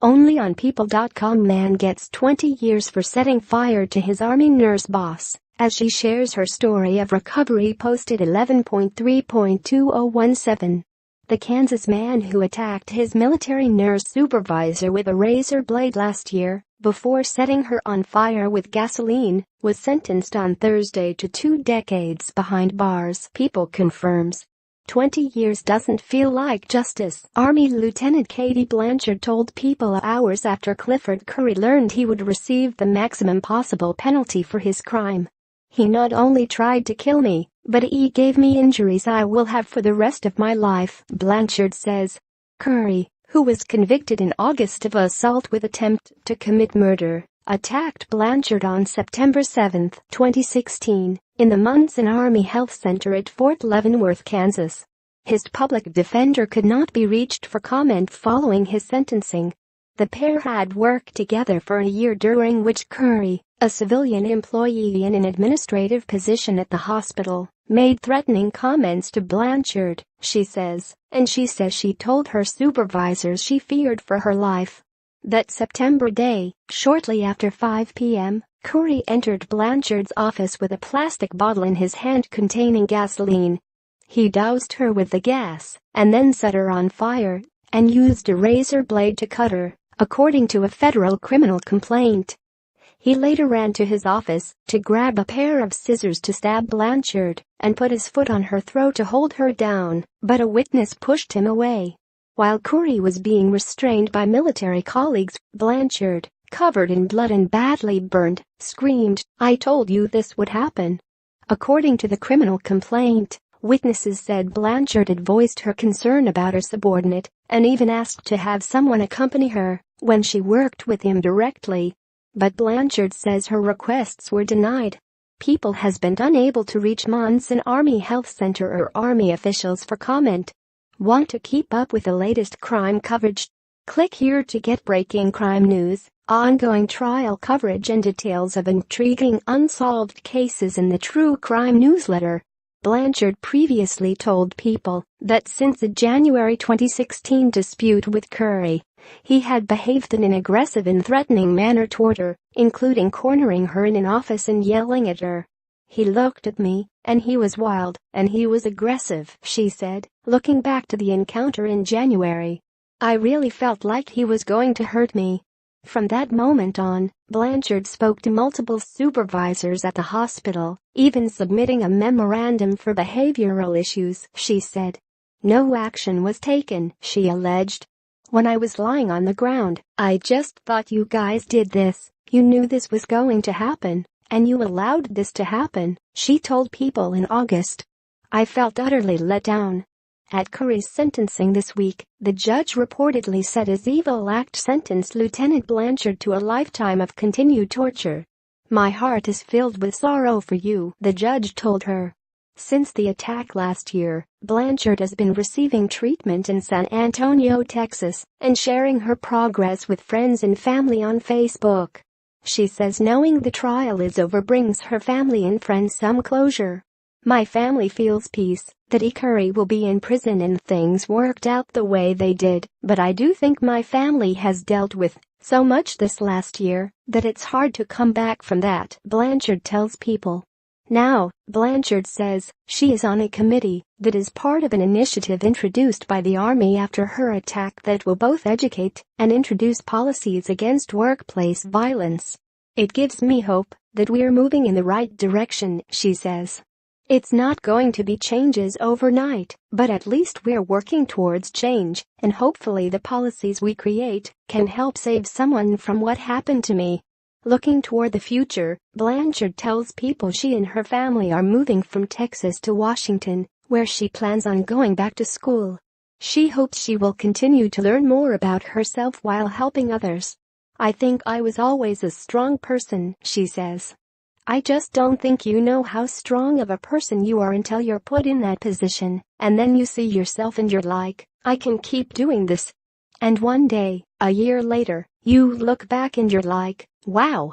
Only on People.com. Man gets 20 years for setting fire to his Army nurse boss as she shares her story of recovery. Posted 11.3.2017. The Kansas man who attacked his military nurse supervisor with a razor blade last year before setting her on fire with gasoline was sentenced on Thursday to 2 decades behind bars. People confirms. 20 years doesn't feel like justice, Army Lieutenant Katie Blanchard told People hours after Clifford Curry learned he would receive the maximum possible penalty for his crime. He not only tried to kill me, but he gave me injuries I will have for the rest of my life, Blanchard says. Curry, who was convicted in August of assault with attempt to commit murder, attacked Blanchard on September 7, 2016, in the Munson Army Health Center at Fort Leavenworth, Kansas. His public defender could not be reached for comment following his sentencing. The pair had worked together for a year, during which Curry, a civilian employee in an administrative position at the hospital, made threatening comments to Blanchard, she says, and she says she told her supervisors she feared for her life. That September day, shortly after 5 p.m., Curry entered Blanchard's office with a plastic bottle in his hand containing gasoline. He doused her with the gas and then set her on fire and used a razor blade to cut her, according to a federal criminal complaint. He later ran to his office to grab a pair of scissors to stab Blanchard and put his foot on her throat to hold her down, but a witness pushed him away. While Curry was being restrained by military colleagues, Blanchard, covered in blood and badly burned, screamed, "I told you this would happen." According to the criminal complaint, witnesses said Blanchard had voiced her concern about her subordinate and even asked to have someone accompany her when she worked with him directly. But Blanchard says her requests were denied. People has been unable to reach Munson Army Health Center or Army officials for comment. Want to keep up with the latest crime coverage? Click here to get breaking crime news, ongoing trial coverage and details of intriguing unsolved cases in the True Crime newsletter. Blanchard previously told People that since a January 2016 dispute with Curry, he had behaved in an aggressive and threatening manner toward her, including cornering her in an office and yelling at her. "He looked at me, and he was wild, and he was aggressive," she said, looking back to the encounter in January. "I really felt like he was going to hurt me." From that moment on, Blanchard spoke to multiple supervisors at the hospital, even submitting a memorandum for behavioral issues, she said. No action was taken, she alleged. "When I was lying on the ground, I just thought you guys did this, you knew this was going to happen, and you allowed this to happen," she told People in August. "I felt utterly let down." At Curry's sentencing this week, the judge reportedly said his evil act sentenced Lieutenant Blanchard to a lifetime of continued torture. "My heart is filled with sorrow for you," the judge told her. Since the attack last year, Blanchard has been receiving treatment in San Antonio, Texas, and sharing her progress with friends and family on Facebook. She says knowing the trial is over brings her family and friends some closure. "My family feels peace that Curry will be in prison and things worked out the way they did, but I do think my family has dealt with so much this last year that it's hard to come back from that," Blanchard tells People. Now, Blanchard says she is on a committee that is part of an initiative introduced by the Army after her attack that will both educate and introduce policies against workplace violence. "It gives me hope that we're moving in the right direction," she says. "It's not going to be changes overnight, but at least we're working towards change, and hopefully the policies we create can help save someone from what happened to me." Looking toward the future, Blanchard tells People she and her family are moving from Texas to Washington, where she plans on going back to school. She hopes she will continue to learn more about herself while helping others. "I think I was always a strong person," she says. "I just don't think you know how strong of a person you are until you're put in that position, and then you see yourself and you're like, I can keep doing this. And one day, a year later, you look back and you're like, wow,